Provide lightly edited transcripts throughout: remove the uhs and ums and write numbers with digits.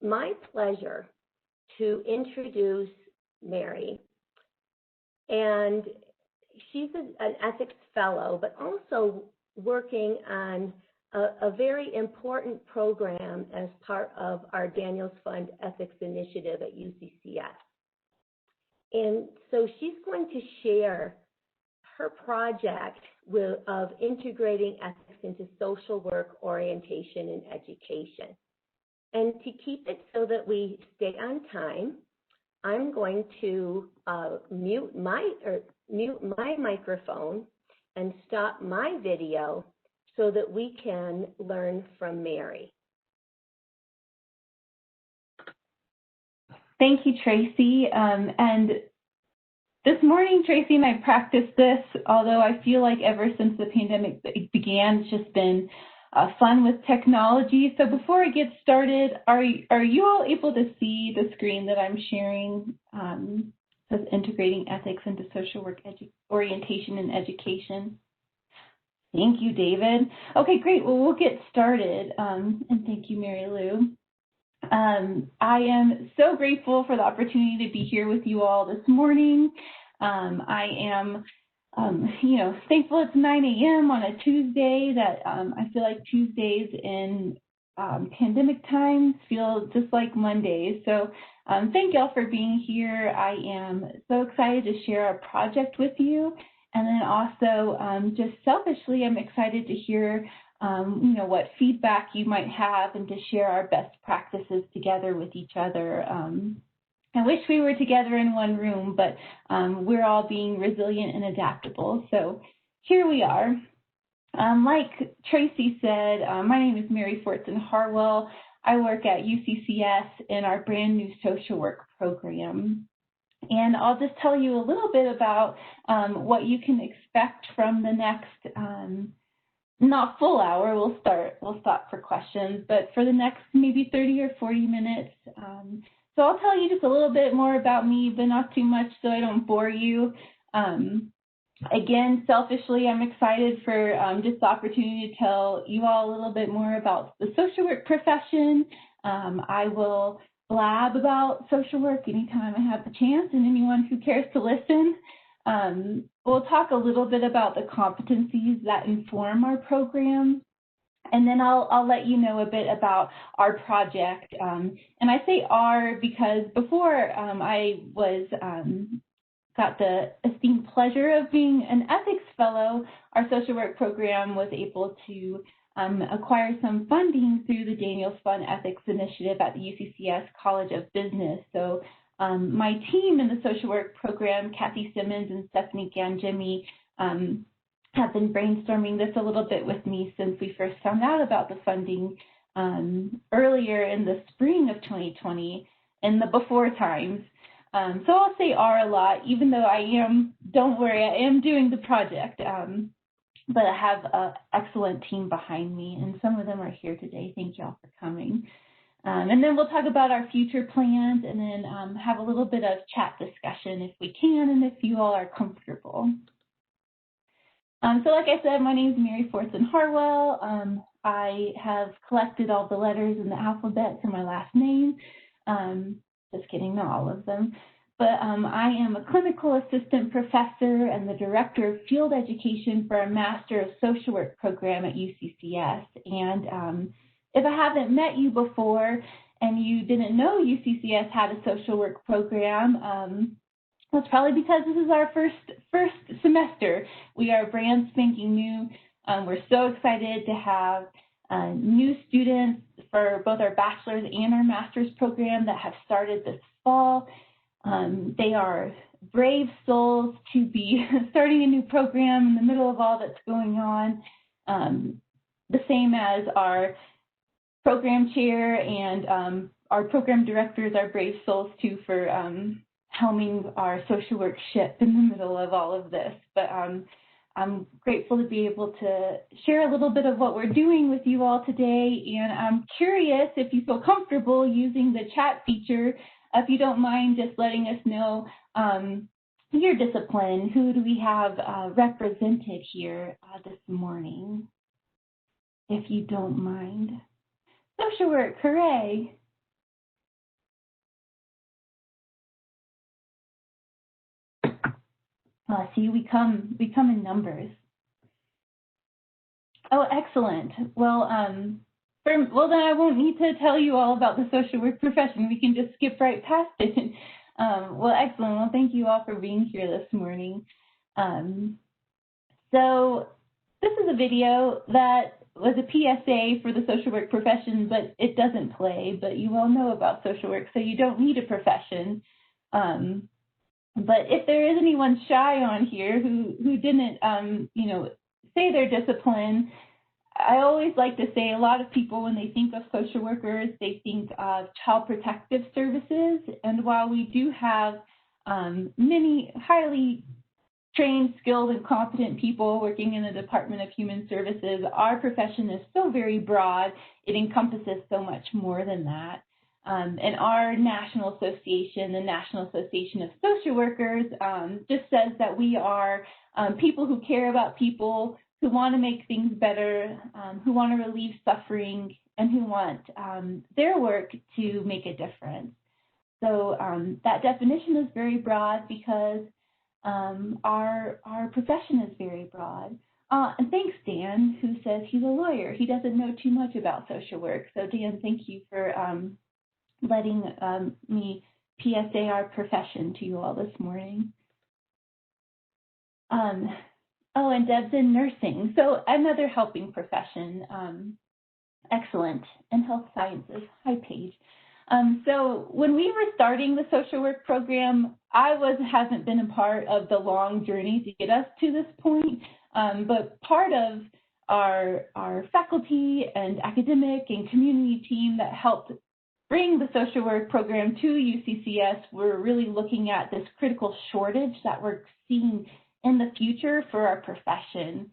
my pleasure to introduce Mary. And she's an ethics fellow, but also working on a very important program as part of our Daniels Fund Ethics Initiative at UCCS. And so she's going to share her project of integrating ethics into social work, orientation, and education. And to keep it so that we stay on time, I'm going to mute my microphone and stop my video so that we can learn from Mary. Thank you, Tracy. And this morning, Tracy and I practiced this, although I feel like ever since the pandemic began, it's just been fun with technology. So before I get started, are you all able to see the screen that I'm sharing? It says integrating ethics into social work orientation and education. Thank you, David. Okay, great. Well, we'll get started. And thank you, Mary Lou. I am so grateful for the opportunity to be here with you all this morning. I am, thankful it's 9 a.m. on a Tuesday. That I feel like Tuesdays in pandemic times feel just like Mondays. So thank y'all for being here. I am so excited to share our project with you. And then also, just selfishly, I'm excited to hear, what feedback you might have and to share our best practices together with each other. I wish we were together in one room, but we're all being resilient and adaptable. So here we are. Like Tracy said, my name is Mary Fortson-Harwell. I work at UCCS in our brand new social work program. And I'll just tell you a little bit about what you can expect from the next, not full hour, we'll stop for questions, but for the next maybe 30 or 40 minutes. So I'll tell you just a little bit more about me, but not too much so I don't bore you. Again, selfishly, I'm excited for just the opportunity to tell you all a little bit more about the social work profession. I will blab about social work anytime I have the chance, and anyone who cares to listen. We'll talk a little bit about the competencies that inform our program, and then I'll let you know a bit about our project. And I say our because before I was got the esteemed pleasure of being an ethics fellow, our social work program was able to acquire some funding through the Daniels Fund Ethics Initiative at the UCCS College of Business. So my team in the social work program, Kathy Simmons and Stephanie Ganjemi, have been brainstorming this a little bit with me since we first found out about the funding earlier in the spring of 2020, in the before times. So I'll say R a lot, even though don't worry, I am doing the project. But I have an excellent team behind me, and some of them are here today. Thank you all for coming. And then we'll talk about our future plans and then have a little bit of chat discussion if we can and if you all are comfortable. So like I said, my name is Mary Fortson-Harwell. I have collected all the letters in the alphabet for my last name. Just kidding, not all of them. But I am a clinical assistant professor and the director of field education for a Master of Social Work program at UCCS. And if I haven't met you before and you didn't know UCCS had a social work program, that's probably because this is our first semester. We are brand spanking new. We're so excited to have new students for both our bachelor's and our master's program that have started this fall. They are brave souls to be starting a new program in the middle of all that's going on. The same as our program chair and our program directors are brave souls too for helming our social work ship in the middle of all of this. But I'm grateful to be able to share a little bit of what we're doing with you all today. And I'm curious if you feel comfortable using the chat feature. If you don't mind just letting us know your discipline, who do we have represented here this morning, if you don't mind. Social work, hooray. See, we come in numbers. Oh, excellent. Well, then I won't need to tell you all about the social work profession. We can just skip right past it. Well, excellent. Well, thank you all for being here this morning. So this is a video that was a PSA for the social work profession, but it doesn't play, but you all know about social work, so you don't need a profession. But if there is anyone shy on here who didn't, say their discipline, I always like to say a lot of people, when they think of social workers, they think of child protective services. And while we do have many highly trained, skilled, and competent people working in the Department of Human Services, our profession is so very broad. It encompasses so much more than that. And our national association, the National Association of Social Workers, just says that we are people who care about people, who want to make things better, who want to relieve suffering, and who want their work to make a difference. So that definition is very broad because our profession is very broad. And thanks, Dan, who says he's a lawyer. He doesn't know too much about social work. So Dan, thank you for letting me PSA our profession to you all this morning. Oh, and Deb's in nursing, so another helping profession. Excellent. And health sciences. Hi, Paige. So when we were starting the social work program, I haven't been a part of the long journey to get us to this point, but part of our faculty and academic and community team that helped bring the social work program to UCCS were really looking at this critical shortage that we're seeing in the future for our profession.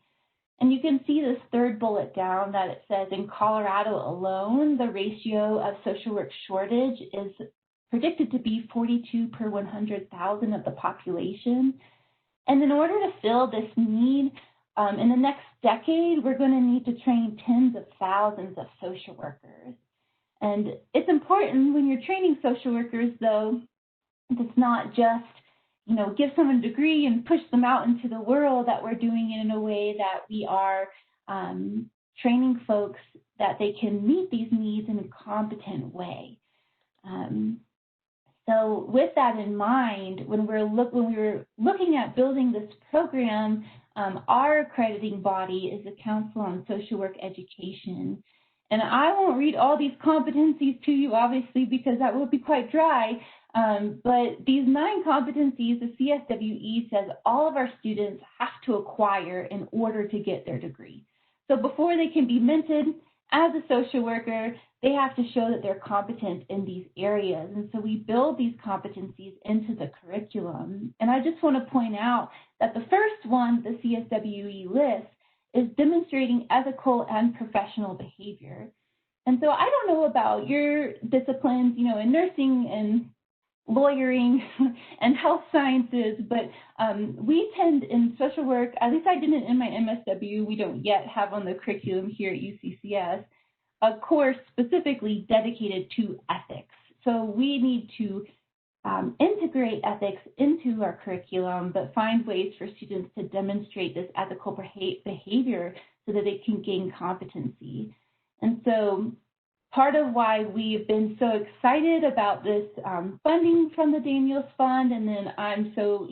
And you can see this third bullet down that it says in Colorado alone, the ratio of social work shortage is predicted to be 42 per 100,000 of the population. And in order to fill this need, in the next decade, we're going to need to train tens of thousands of social workers. And it's important when you're training social workers, though, it's not just, give someone a degree and push them out into the world, that we're doing it in a way that we are training folks that they can meet these needs in a competent way. So with that in mind, when we were looking at building this program, our accrediting body is the Council on Social Work Education. And I won't read all these competencies to you, obviously, because that will be quite dry. But these 9 competencies, the CSWE says all of our students have to acquire in order to get their degree. So before they can be minted as a social worker, they have to show that they're competent in these areas. And so we build these competencies into the curriculum. And I just want to point out that the first one the CSWE lists is demonstrating ethical and professional behavior. And so I don't know about your disciplines, in nursing and lawyering and health sciences, but we tend in social work, at least I didn't in my MSW, we don't yet have on the curriculum here at UCCS, a course specifically dedicated to ethics. So we need to integrate ethics into our curriculum, but find ways for students to demonstrate this ethical behavior so that they can gain competency. And so part of why we've been so excited about this funding from the Daniels Fund, and then I'm so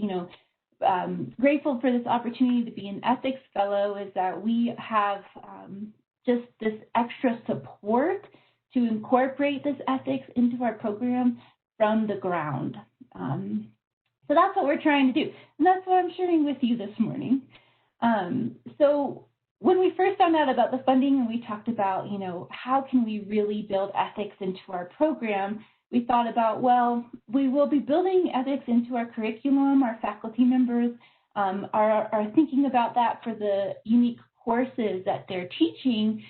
grateful for this opportunity to be an ethics fellow, is that we have just this extra support to incorporate this ethics into our program from the ground. So that's what we're trying to do, and that's what I'm sharing with you this morning. So when we first found out about the funding and we talked about, how can we really build ethics into our program, we thought about, well, we will be building ethics into our curriculum. Our faculty members are thinking about that for the unique courses that they're teaching.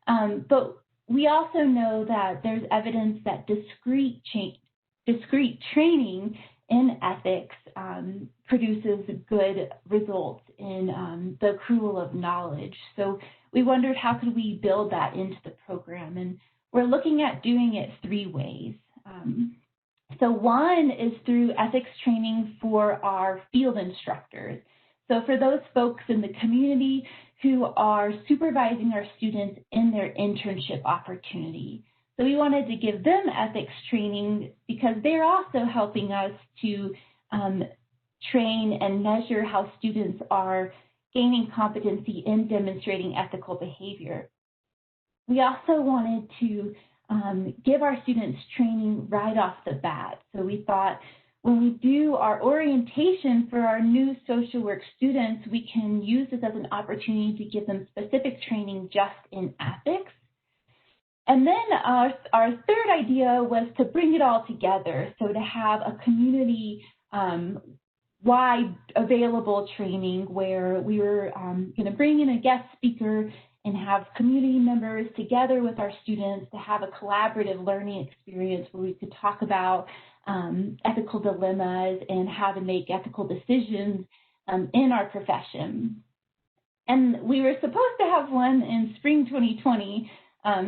But we also know that there's evidence that discrete training in ethics produces good results in the accrual of knowledge. So we wondered, how could we build that into the program? And we're looking at doing it 3 ways. So one is through ethics training for our field instructors. So for those folks in the community who are supervising our students in their internship opportunity. So we wanted to give them ethics training because they're also helping us to train and measure how students are gaining competency in demonstrating ethical behavior. We also wanted to give our students training right off the bat. So we thought when we do our orientation for our new social work students, we can use this as an opportunity to give them specific training just in ethics. And then our third idea was to bring it all together, so to have a community wide available training where we were going to bring in a guest speaker and have community members together with our students to have a collaborative learning experience where we could talk about ethical dilemmas and how to make ethical decisions in our profession. And we were supposed to have one in spring 2020,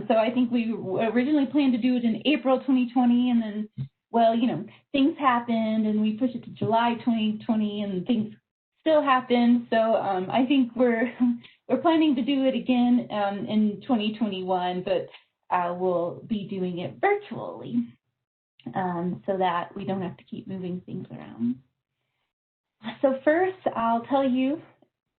so I think we originally planned to do it in April 2020, and then, well, you know, things happened and we pushed it to July 2020 and things still happened. So I think we're planning to do it again in 2021, but we'll be doing it virtually so that we don't have to keep moving things around. So first, I'll tell you,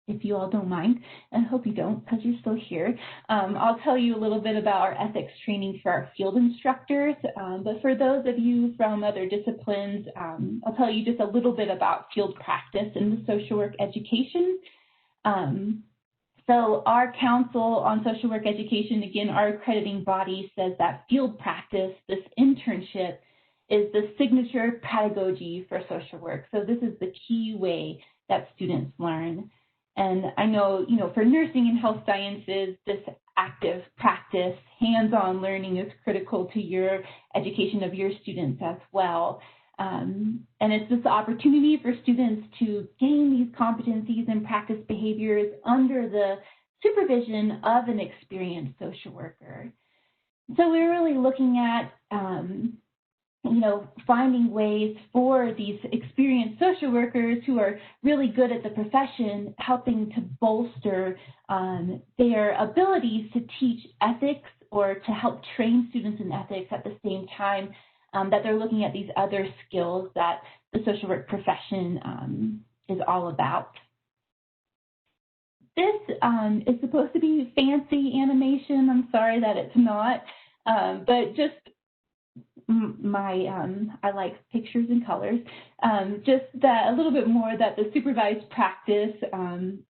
if you all don't mind, and I hope you don't because you're still here, I'll tell you a little bit about our ethics training for our field instructors. But for those of you from other disciplines, I'll tell you just a little bit about field practice in the social work education. So our Council on Social Work Education, again, our accrediting body says that field practice, this internship, is the signature pedagogy for social work. So this is the key way that students learn. And I know, you know, for nursing and health sciences, this active practice, hands-on learning is critical to your education of your students as well. And it's this opportunity for students to gain these competencies and practice behaviors under the supervision of an experienced social worker. So we're really looking at you know, finding ways for these experienced social workers who are really good at the profession, helping to bolster their abilities to teach ethics or to help train students in ethics at the same time that they're looking at these other skills that the social work profession is all about. This is supposed to be fancy animation. I'm sorry that it's not, but just I like pictures and colors, just that a little bit more that the supervised practice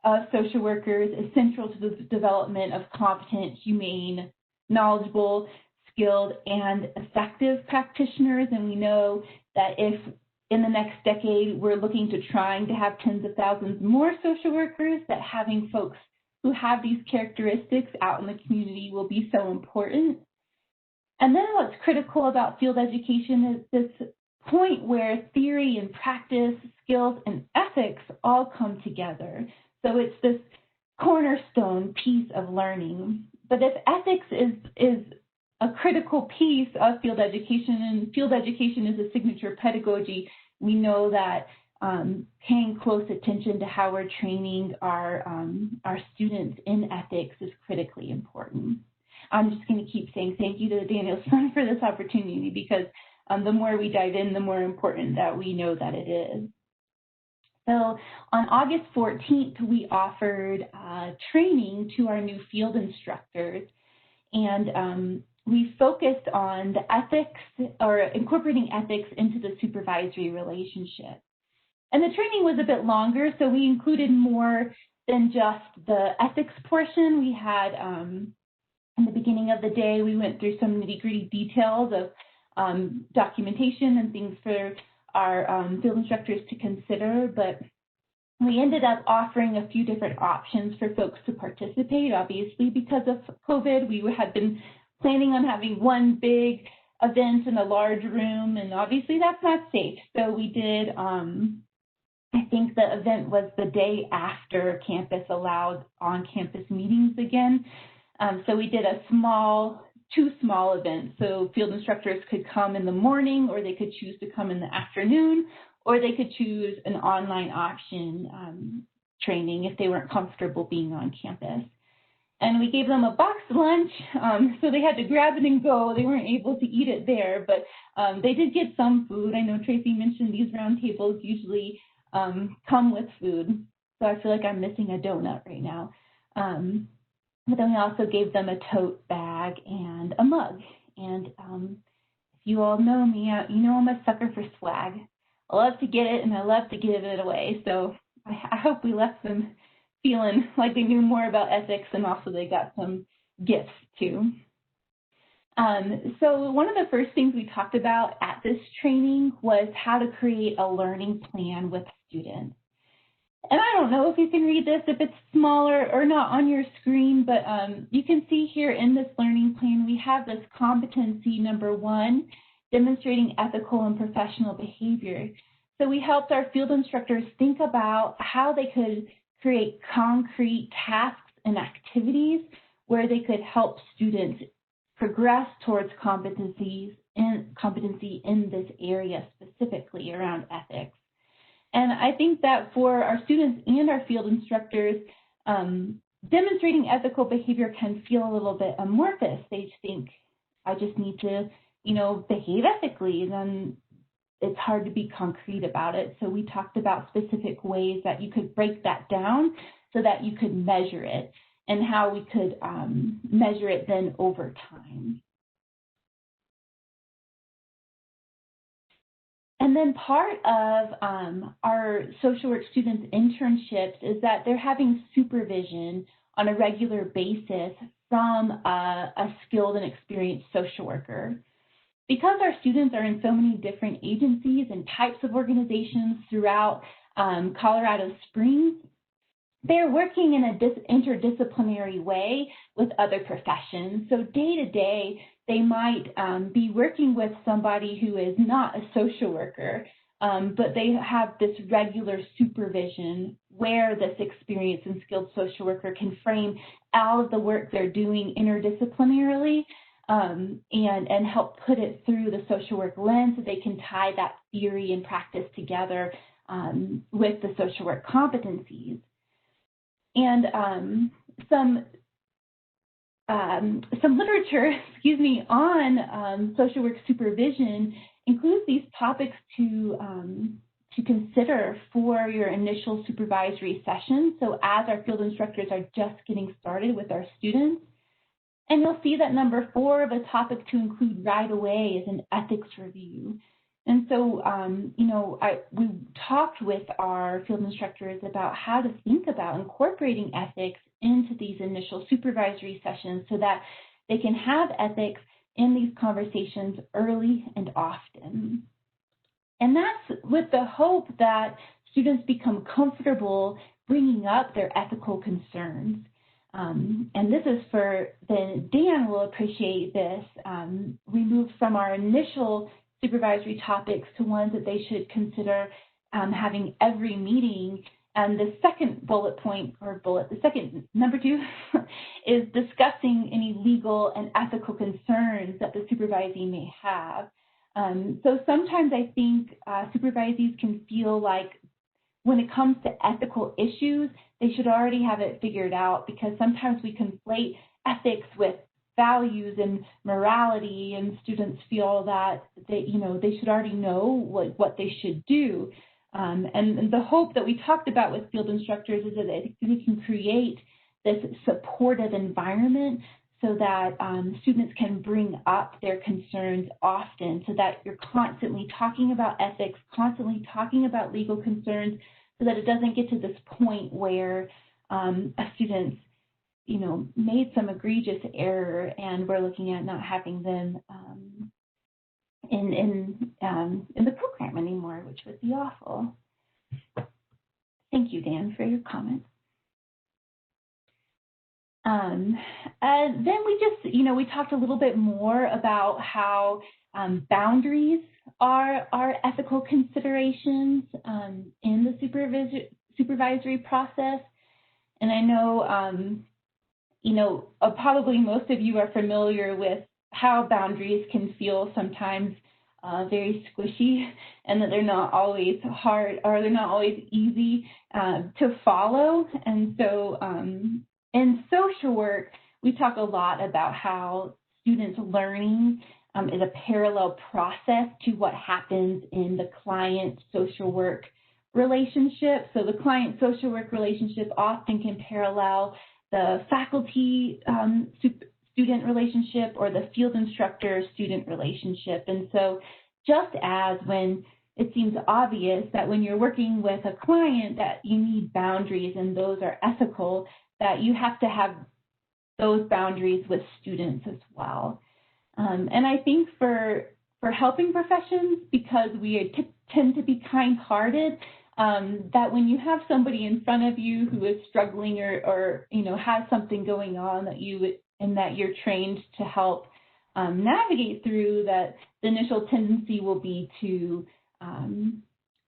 of social workers is central to the development of competent, humane, knowledgeable, skilled, and effective practitioners. And we know that if in the next decade we're looking to trying to have tens of thousands more social workers, that having folks who have these characteristics out in the community will be so important. And then what's critical about field education is this point where theory and practice, skills, and ethics all come together. So it's this cornerstone piece of learning. But if ethics is a critical piece of field education, and field education is a signature pedagogy, we know that paying close attention to how we're training our students in ethics is critically important. I'm just going to keep saying thank you to Daniel's Fund for this opportunity because the more we dive in, the more important that we know that it is. So on August 14th, we offered training to our new field instructors, and we focused on the ethics or incorporating ethics into the supervisory relationship. And the training was a bit longer, so we included more than just the ethics portion. We had in the beginning of the day, we went through some nitty-gritty details of documentation and things for our field instructors to consider, but we ended up offering a few different options for folks to participate. Obviously, because of COVID, we had been planning on having one big event in a large room, and obviously that's not safe. So we did, I think the event was the day after campus allowed on-campus meetings again. So we did a small 2 small events. So field instructors could come in the morning, or they could choose to come in the afternoon, or they could choose an online option training if they weren't comfortable being on campus. And we gave them a boxed lunch, so they had to grab it and go. They weren't able to eat it there, but they did get some food. I know Tracy mentioned these roundtables usually come with food, so I feel like I'm missing a donut right now. But then we also gave them a tote bag and a mug. And if you all know me, you know I'm a sucker for swag. I love to get it, and I love to give it away. So I hope we left them feeling like they knew more about ethics, and also they got some gifts too. So one of the first things we talked about at this training was how to create a learning plan with students. And I don't know if you can read this, if it's smaller or not on your screen, but you can see here in this learning plan, we have this competency number 1, demonstrating ethical and professional behavior. So we helped our field instructors think about how they could create concrete tasks and activities where they could help students progress towards competency in this area, specifically around ethics. And I think that for our students and our field instructors, demonstrating ethical behavior can feel a little bit amorphous. They think, I just need to, behave ethically, and then it's hard to be concrete about it. So we talked about specific ways that you could break that down so that you could measure it, and how we could measure it then over time. And then part of our social work students' internships is that they're having supervision on a regular basis from a skilled and experienced social worker. Because our students are in so many different agencies and types of organizations throughout Colorado Springs, they're working in an interdisciplinary way with other professions. So day to day, they might be working with somebody who is not a social worker, but they have this regular supervision where this experienced and skilled social worker can frame all of the work they're doing interdisciplinarily and help put it through the social work lens so they can tie that theory and practice together with the social work competencies. And some literature, on social work supervision includes these topics to consider for your initial supervisory session. So as our field instructors are just getting started with our students, and you'll see that number 4 of a topic to include right away is an ethics review. And so, we talked with our field instructors about how to think about incorporating ethics into these initial supervisory sessions so that they can have ethics in these conversations early and often. And that's with the hope that students become comfortable bringing up their ethical concerns. And this is Dan will appreciate this. We moved from our initial supervisory topics to ones that they should consider having every meeting. And the second number 2, is discussing any legal and ethical concerns that the supervisee may have. So sometimes I think supervisees can feel like when it comes to ethical issues, they should already have it figured out, because sometimes we conflate ethics with values and morality, and students feel that they should already know what they should do. And the hope that we talked about with field instructors is that we can create this supportive environment so that students can bring up their concerns often, so that you're constantly talking about ethics, constantly talking about legal concerns, so that it doesn't get to this point where a student's made some egregious error and we're looking at not having them in the program anymore, which would be awful. Thank you, Dan, for your comments. Then we talked a little bit more about how boundaries are ethical considerations in the supervisory process. And I know, probably most of you are familiar with how boundaries can feel sometimes very squishy, and that they're not always hard, or they're not always easy to follow. And so in social work, we talk a lot about how students' learning is a parallel process to what happens in the client social work relationship. So the client social work relationship often can parallel the faculty student relationship or the field instructor student relationship. And so just as when it seems obvious that when you're working with a client that you need boundaries and those are ethical, that you have to have those boundaries with students as well. And I think for helping professions, because we tend to be kind-hearted, that when you have somebody in front of you who is struggling or has something going on that you're trained to help navigate through, that the initial tendency will be to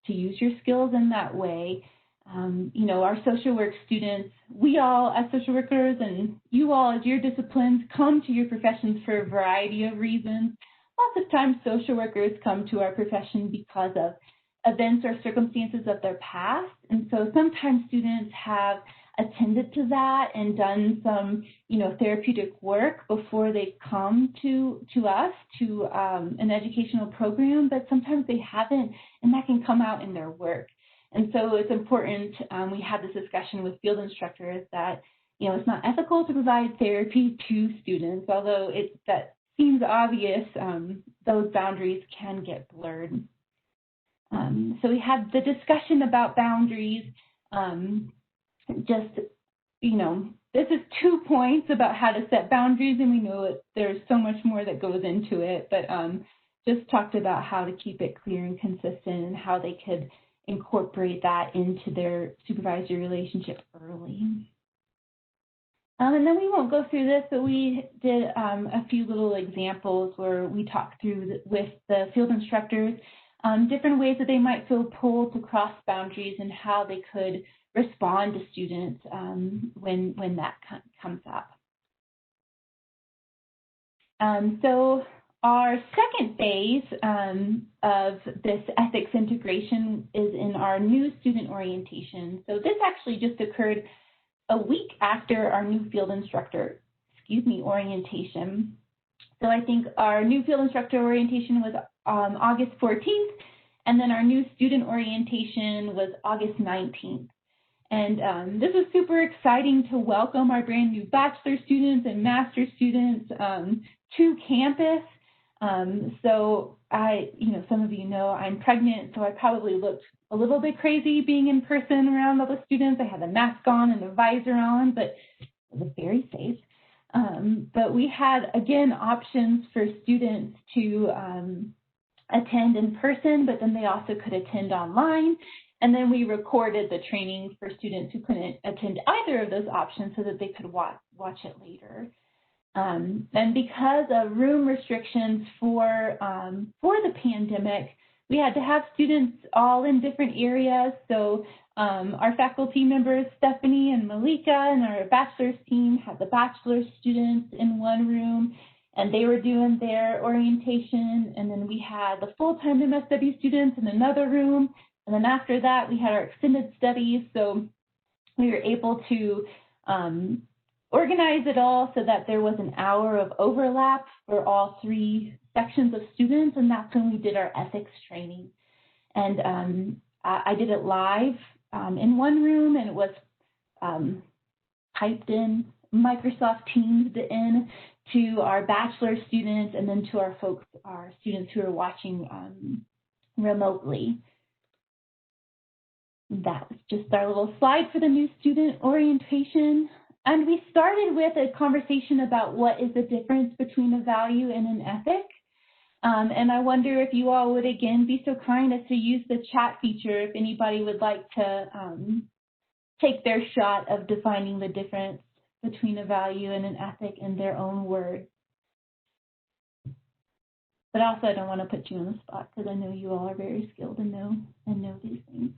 use your skills in that way. Our social work students, we all as social workers and you all as your disciplines come to your professions for a variety of reasons. Lots of times social workers come to our profession because of events or circumstances of their past. And so sometimes students have attended to that and done some, therapeutic work before they come to us, to an educational program, but sometimes they haven't, and that can come out in their work. And so it's important, we had this discussion with field instructors that, it's not ethical to provide therapy to students, although that seems obvious, those boundaries can get blurred. So we had the discussion about boundaries, this is 2 points about how to set boundaries, and we know there's so much more that goes into it, but just talked about how to keep it clear and consistent and how they could incorporate that into their supervisory relationship early. And then we won't go through this, but we did a few little examples where we talked through with the field instructors different ways that they might feel pulled to cross boundaries and how they could respond to students when that comes up. So our second phase of this ethics integration is in our new student orientation. So this actually just occurred a week after our new field instructor, orientation. So I think our new field instructor orientation was August 14th, and then our new student orientation was August 19th. And this was super exciting to welcome our brand new bachelor students and master students to campus. So some of you know I'm pregnant, so I probably looked a little bit crazy being in person around all the students. I had a mask on and a visor on, but it was very safe. But we had, again, options for students to attend in person, but then they also could attend online. And then we recorded the training for students who couldn't attend either of those options so that they could watch it later. And because of room restrictions for the pandemic, we had to have students all in different areas. So our faculty members, Stephanie and Malika, and our bachelor's team had the bachelor students in one room, and they were doing their orientation. And then we had the full-time MSW students in another room. And then after that, we had our extended studies. So we were able to organize it all so that there was an hour of overlap for all three sections of students. And that's when we did our ethics training. And I did it live in one room, and it was typed in, Microsoft Teams in to our bachelor students and then to our students who are watching remotely. That was just our little slide for the new student orientation. And we started with a conversation about what is the difference between a value and an ethic. And I wonder if you all would, again, be so kind as to use the chat feature if anybody would like to take their shot of defining the difference between a value and an ethic in their own words. But also, I don't want to put you on the spot because I know you all are very skilled and know these things.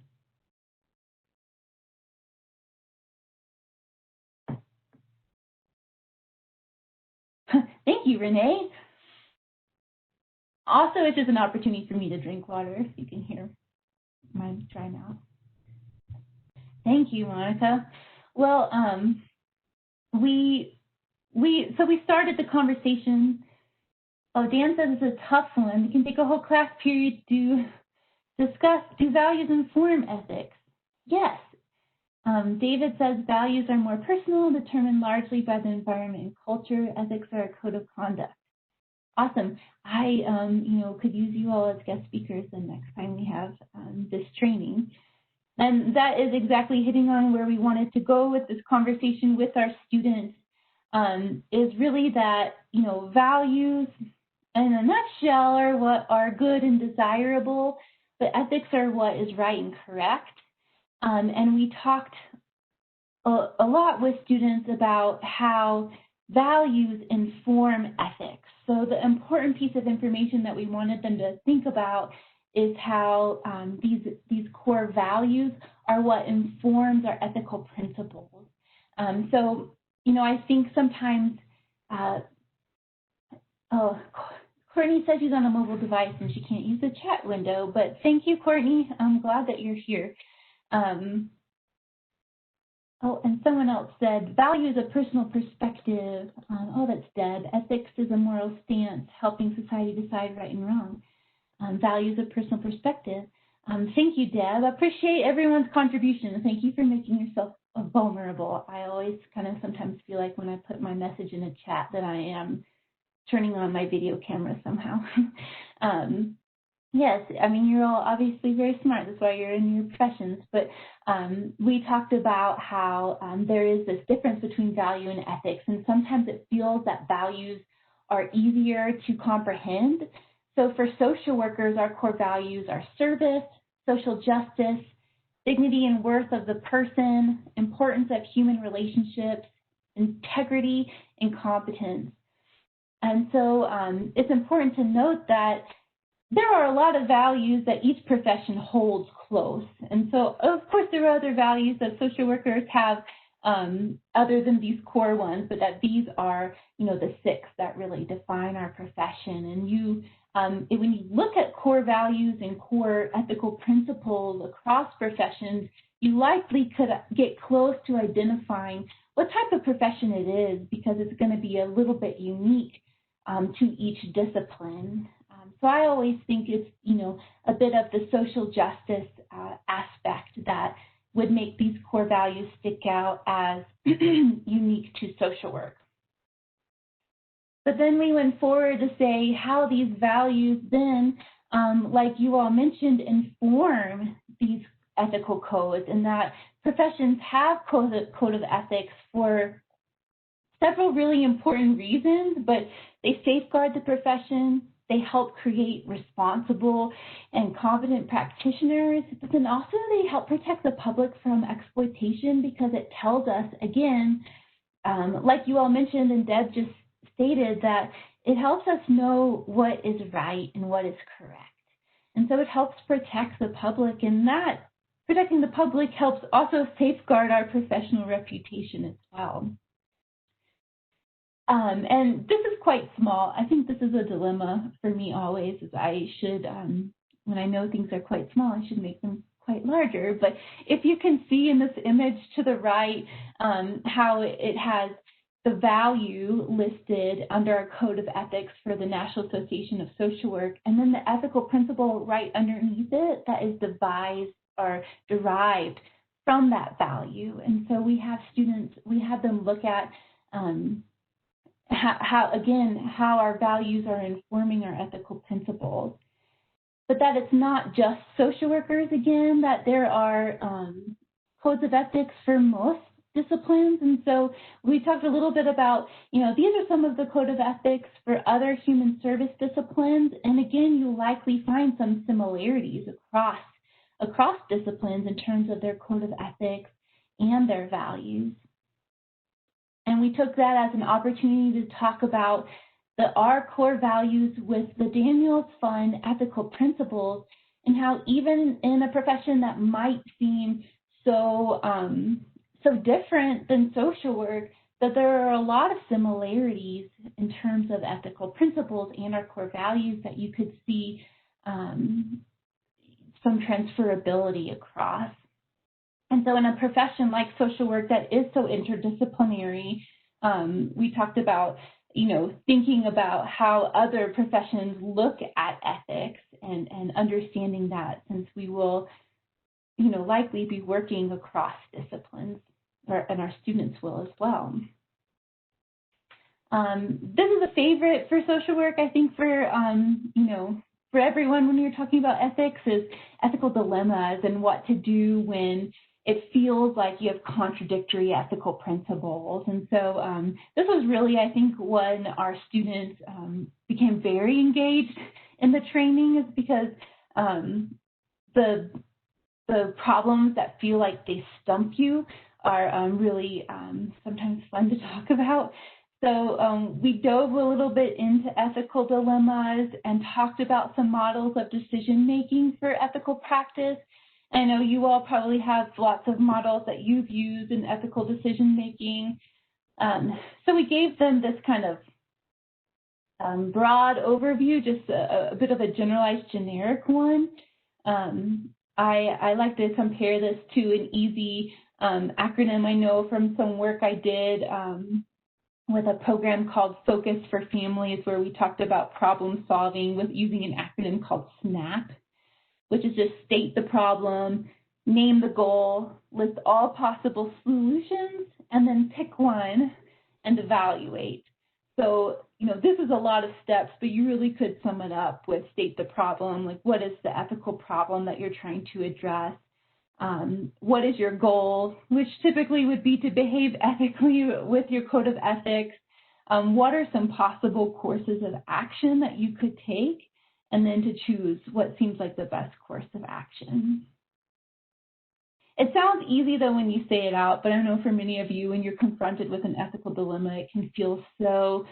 Thank you, Renee. Also, it's just an opportunity for me to drink water, if you can hear my dry mouth. Thank you, Monica. Well, we started the conversation. Oh, Dan says it's a tough one. We can take a whole class period to discuss, do values inform ethics? Yes. David says values are more personal, determined largely by the environment and culture. Ethics are a code of conduct. Awesome. I, could use you all as guest speakers the next time we have this training. And that is exactly hitting on where we wanted to go with this conversation with our students, is really that, values in a nutshell are what are good and desirable, but ethics are what is right and correct. And we talked a lot with students about how values inform ethics. So the important piece of information that we wanted them to think about is how these core values are what informs our ethical principles. I think sometimes, Courtney says she's on a mobile device and she can't use the chat window, but thank you, Courtney. I'm glad that you're here. And someone else said, value is a personal perspective. That's dead. Ethics is a moral stance, helping society decide right and wrong. Value is a personal perspective. Thank you, Deb. I appreciate everyone's contribution. Thank you for making yourself vulnerable. I always kind of sometimes feel like when I put my message in a chat that I am turning on my video camera somehow. Yes, you're all obviously very smart. That's why you're in your professions. But we talked about how there is this difference between value and ethics, and sometimes it feels that values are easier to comprehend. So for social workers, our core values are service, social justice, dignity and worth of the person, importance of human relationships, integrity, and competence. And so it's important to note that there are a lot of values that each profession holds close. And so, of course, there are other values that social workers have other than these core ones, but that these are, the 6 that really define our profession. And when you look at core values and core ethical principles across professions, you likely could get close to identifying what type of profession it is, because it's going to be a little bit unique to each discipline. So I always think it's, a bit of the social justice aspect that would make these core values stick out as unique to social work. But then we went forward to say how these values then, like you all mentioned, inform these ethical codes, and that professions have code of ethics for several really important reasons, but they safeguard the profession, they help create responsible and competent practitioners, but then also they help protect the public from exploitation, because it tells us, again, like you all mentioned and Deb just stated, that it helps us know what is right and what is correct. And so it helps protect the public, and that protecting the public helps also safeguard our professional reputation as well. And this is quite small. I think this is a dilemma for me always, is I should, when I know things are quite small, I should make them quite larger. But if you can see in this image to the right how it has the value listed under our Code of Ethics for the National Association of Social Work, and then the ethical principle right underneath it that is devised or derived from that value. And so we have students, we have them look at how our values are informing our ethical principles. But that it's not just social workers, again, that there are codes of ethics for most disciplines. And so we talked a little bit about, these are some of the code of ethics for other human service disciplines. And again, you'll likely find some similarities across disciplines in terms of their code of ethics and their values. And we took that as an opportunity to talk about our core values with the Daniels Fund ethical principles, and how even in a profession that might seem so different than social work, that there are a lot of similarities in terms of ethical principles and our core values that you could see some transferability across. And so in a profession like social work that is so interdisciplinary, we talked about, thinking about how other professions look at ethics and understanding that, since we will, likely be working across disciplines, and our students will as well. This is a favorite for social work, I think, for everyone when you're talking about ethics, is ethical dilemmas and what to do when it feels like you have contradictory ethical principles. And so this was really, I think, when our students became very engaged in the training, is because the problems that feel like they stump you are really sometimes fun to talk about. So we dove a little bit into ethical dilemmas and talked about some models of decision-making for ethical practice. I know you all probably have lots of models that you've used in ethical decision-making. So we gave them this kind of broad overview, just a bit of a generalized generic one. I like to compare this to an easy acronym I know from some work I did with a program called Focus for Families, where we talked about problem solving with using an acronym called SNAP, which is just state the problem, name the goal, list all possible solutions, and then pick one and evaluate. So, this is a lot of steps, but you really could sum it up with state the problem, like what is the ethical problem that you're trying to address? What is your goal, which typically would be to behave ethically with your code of ethics? What are some possible courses of action that you could take? And then to choose what seems like the best course of action. It sounds easy, though, when you say it out, but I know for many of you, when you're confronted with an ethical dilemma, it can feel so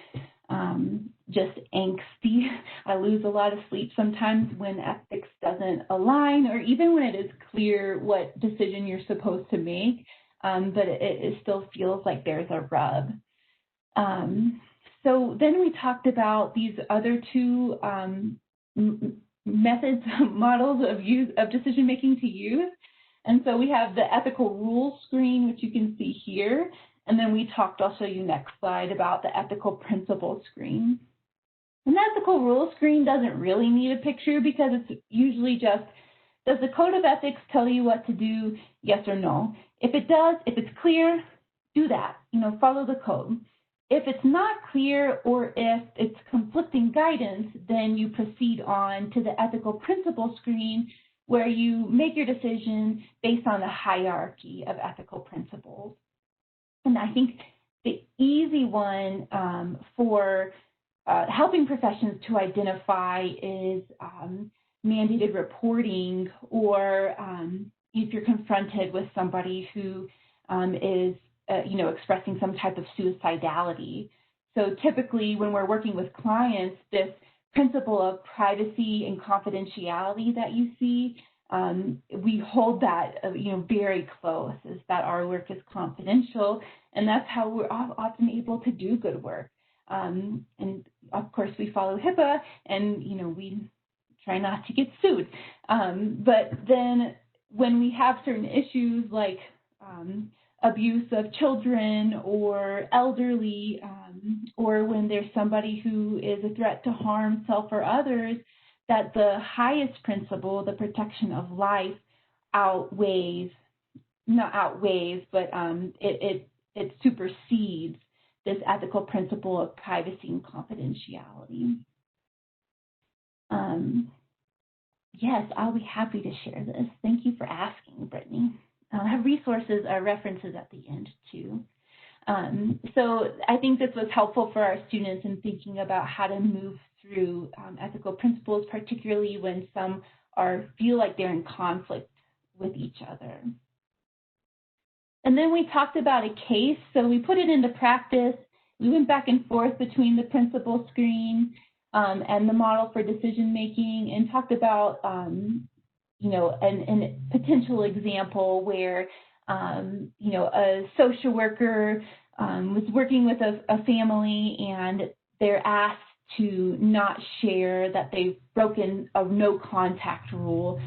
just angsty. I lose a lot of sleep sometimes when ethics doesn't align, or even when it is clear what decision you're supposed to make, but it still feels like there's a rub. So then we talked about these other two methods, models of decision-making to use. And so we have the ethical rules screen, which you can see here. And then we talked, I'll show you next slide, about the ethical principles screen. And the ethical rules screen doesn't really need a picture, because it's usually just, does the code of ethics tell you what to do, yes or no? If it does, if it's clear, do that, follow the code. If it's not clear, or if it's conflicting guidance, then you proceed on to the ethical principles screen, where you make your decision based on the hierarchy of ethical principles. And I think the easy one for helping professions to identify is mandated reporting, or if you're confronted with somebody who is expressing some type of suicidality. So typically when we're working with clients, this principle of privacy and confidentiality that you see, we hold that very close, is that our work is confidential, and that's how we're often able to do good work. And of course we follow HIPAA, and we try not to get sued. But then when we have certain issues like abuse of children or elderly, or when there's somebody who is a threat to harm self or others, that the highest principle, the protection of life, it supersedes this ethical principle of privacy and confidentiality. Yes, I'll be happy to share this. Thank you for asking, Brittany. I'll have resources or references at the end too. So I think this was helpful for our students in thinking about how to move through ethical principles, particularly when some feel like they're in conflict with each other. And then we talked about a case, so we put it into practice. We went back and forth between the principle screen and the model for decision making, and talked about a potential example where a social worker was working with a family, and they're asked to not share that they've broken a no contact rule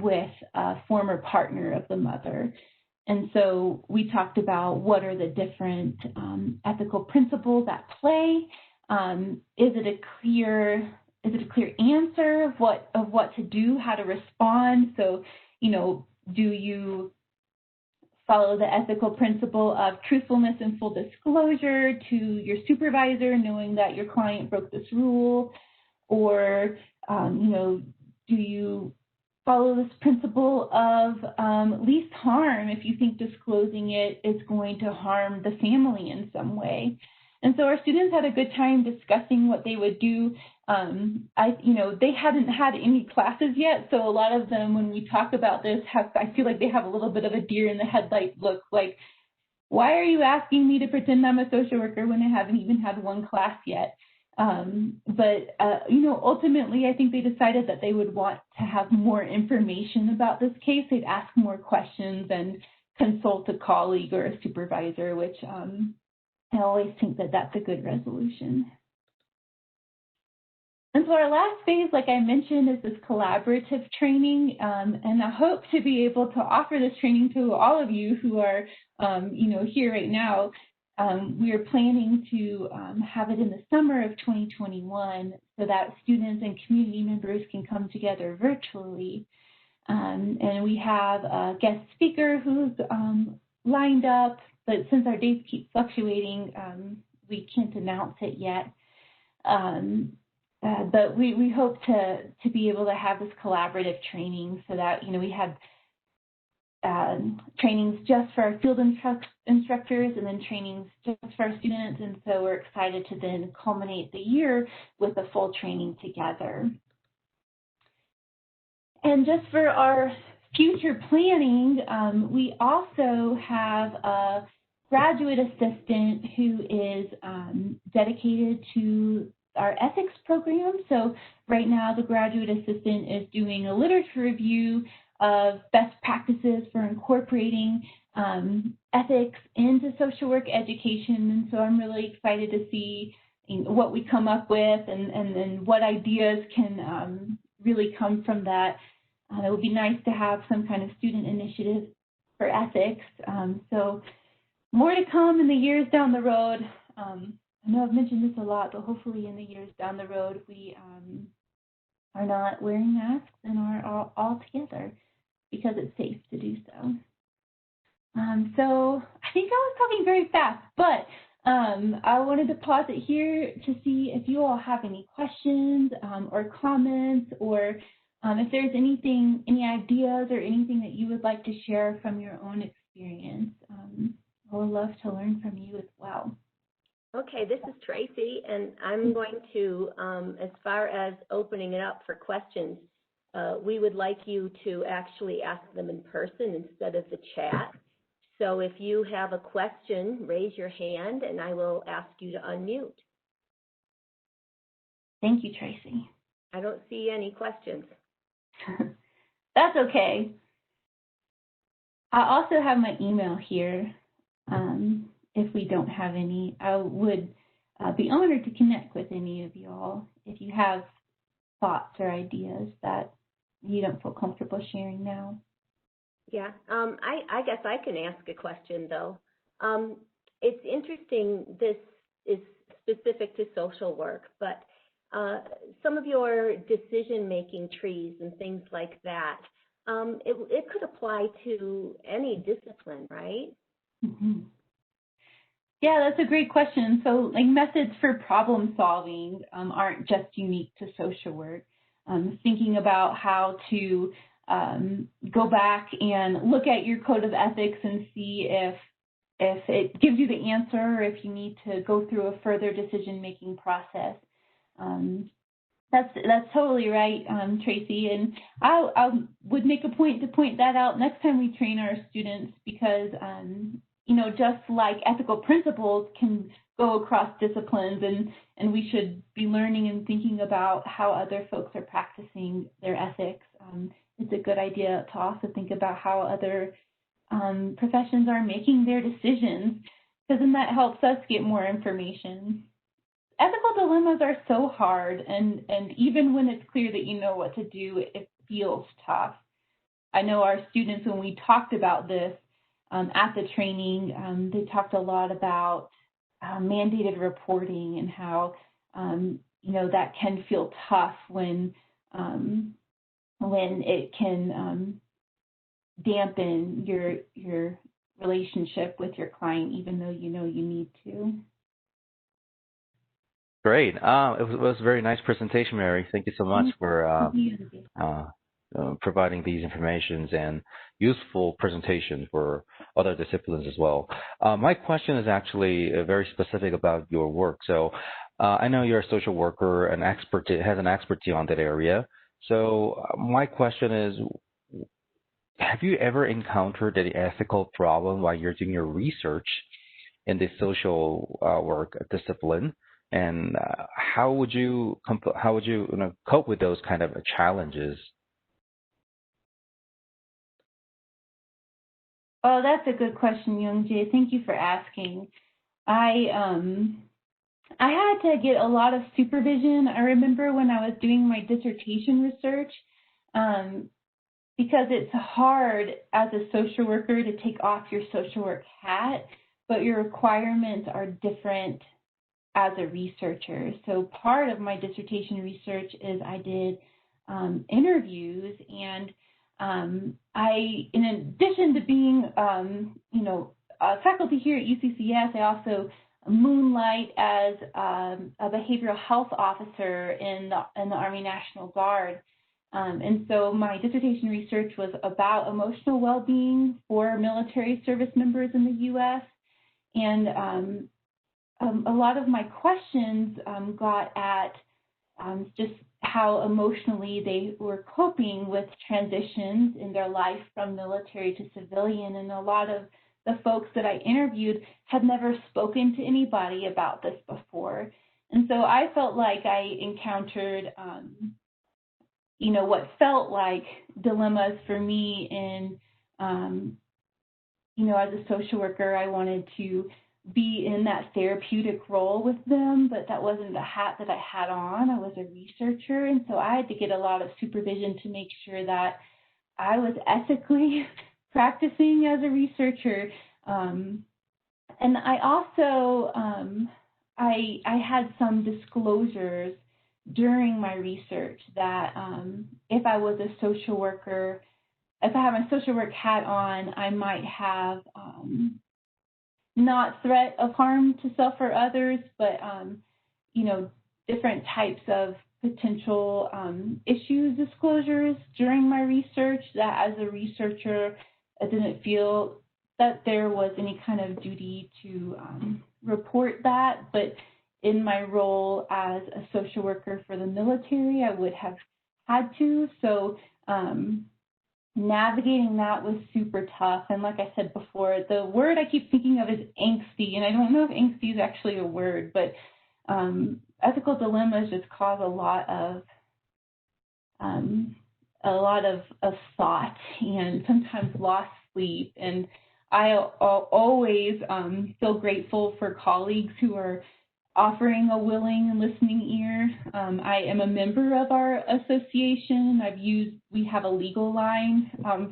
with a former partner of the mother. And so we talked about what are the different ethical principles at play. Is it a clear answer of what to do, how to respond? So, do you follow the ethical principle of truthfulness and full disclosure to your supervisor, knowing that your client broke this rule? Or, do you follow this principle of least harm if you think disclosing it is going to harm the family in some way? And so our students had a good time discussing what they would do. They hadn't had any classes yet, so a lot of them, when we talk about this, I feel like they have a little bit of a deer in the headlight look, like, why are you asking me to pretend I'm a social worker when I haven't even had one class yet? But ultimately, I think they decided that they would want to have more information about this case. They'd ask more questions and consult a colleague or a supervisor, which I always think that that's a good resolution. And so our last phase, like I mentioned, is this collaborative training, and I hope to be able to offer this training to all of you who are, here right now. We are planning to have it in the summer of 2021 so that students and community members can come together virtually. And we have a guest speaker who's lined up, but since our dates keep fluctuating, we can't announce it yet. But we hope to be able to have this collaborative training so that, we have trainings just for our field instructors and then trainings just for our students. And so we're excited to then culminate the year with a full training together. And just for our future planning, we also have a graduate assistant who is dedicated to our ethics program. So right now the graduate assistant is doing a literature review of best practices for incorporating ethics into social work education. And so I'm really excited to see what we come up with and what ideas can really come from that. It would be nice to have some kind of student initiative for ethics. So more to come in the years down the road. I know I've mentioned this a lot, but hopefully in the years down the road, we are not wearing masks and are all together because it's safe to do so. So I think I was talking very fast, but I wanted to pause it here to see if you all have any questions or comments, or if there's any ideas or anything that you would like to share from your own experience. I would love to learn from you as well. Okay, this is Tracy, and I'm going to, as far as opening it up for questions, we would like you to actually ask them in person instead of the chat. So if you have a question, raise your hand, and I will ask you to unmute. Thank you, Tracy. I don't see any questions. That's okay. I also have my email here. If we don't have any, I would be honored to connect with any of you all if you have thoughts or ideas that you don't feel comfortable sharing now. Yeah, I guess I can ask a question, though. It's interesting, this is specific to social work, but some of your decision-making trees and things like that, it could apply to any discipline, right? Mm-hmm. Yeah, that's a great question. So, like, methods for problem solving aren't just unique to social work. Thinking about how to go back and look at your code of ethics and see if it gives you the answer, or if you need to go through a further decision-making process. That's totally right, Tracy. And I would make a point to point that out next time we train our students, because just like ethical principles can go across disciplines, and we should be learning and thinking about how other folks are practicing their ethics. It's a good idea to also think about how other professions are making their decisions. because then that helps us get more information. Ethical dilemmas are so hard, and even when it's clear that you know what to do, it feels tough. I know our students, when we talked about this at the training, they talked a lot about mandated reporting and how that can feel tough when it can dampen your relationship with your client, even though you know you need to. Great. It was a very nice presentation, Mary. Thank you so much for providing these informations and useful presentations for other disciplines as well. My question is actually very specific about your work. So I know you're a social worker and has an expertise on that area. So my question is, have you ever encountered any ethical problem while you're doing your research in the social work discipline? And how would you cope with those kind of challenges? Oh, that's a good question, Youngjae. Thank you for asking. I had to get a lot of supervision. I remember when I was doing my dissertation research, because it's hard as a social worker to take off your social work hat, but your requirements are different as a researcher. So part of my dissertation research is I did interviews, and in addition to being, a faculty here at UCCS, I also moonlight as a behavioral health officer in the Army National Guard. And so my dissertation research was about emotional well-being for military service members in the U.S. And a lot of my questions got at just how emotionally they were coping with transitions in their life from military to civilian. And a lot of the folks that I interviewed had never spoken to anybody about this before. And so I felt like I encountered, what felt like dilemmas for me in, as a social worker. I wanted to be in that therapeutic role with them, but that wasn't the hat that I had on. I was a researcher, and so I had to get a lot of supervision to make sure that I was ethically practicing as a researcher. And I also, I had some disclosures during my research that if I was a social worker, if I had my social work hat on, I might have not threat of harm to self or others, but, different types of potential issues disclosures during my research that as a researcher, I didn't feel that there was any kind of duty to report that, but in my role as a social worker for the military, I would have had to. So navigating that was super tough. And like I said before, the word I keep thinking of is angsty, and I don't know if angsty is actually a word, but ethical dilemmas just cause a lot of thought and sometimes lost sleep. And I always feel grateful for colleagues who are offering a willing and listening ear. I am a member of our association. We have a legal line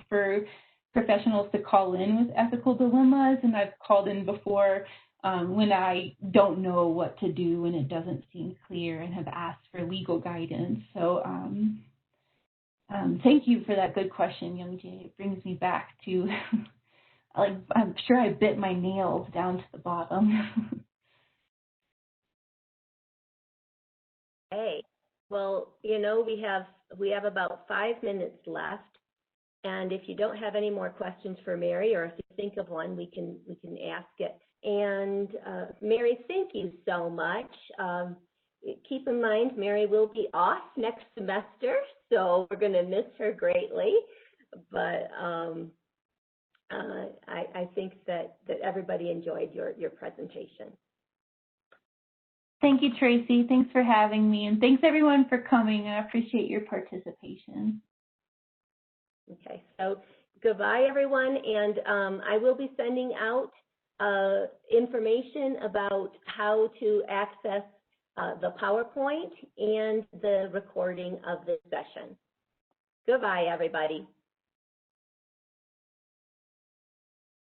for professionals to call in with ethical dilemmas, and I've called in before when I don't know what to do and it doesn't seem clear, and have asked for legal guidance. So thank you for that good question, Youngjae. It brings me back to, I'm sure I bit my nails down to the bottom. Hey, well, we have about 5 minutes left, and if you don't have any more questions for Mary, or if you think of one, we can ask it. And Mary, thank you so much. Keep in mind, Mary will be off next semester, so we're going to miss her greatly. But I think that everybody enjoyed your presentation. Thank you, Tracy. Thanks for having me, and thanks everyone for coming. I appreciate your participation. Okay, so goodbye, everyone, and I will be sending out information about how to access the PowerPoint and the recording of this session. Goodbye, everybody.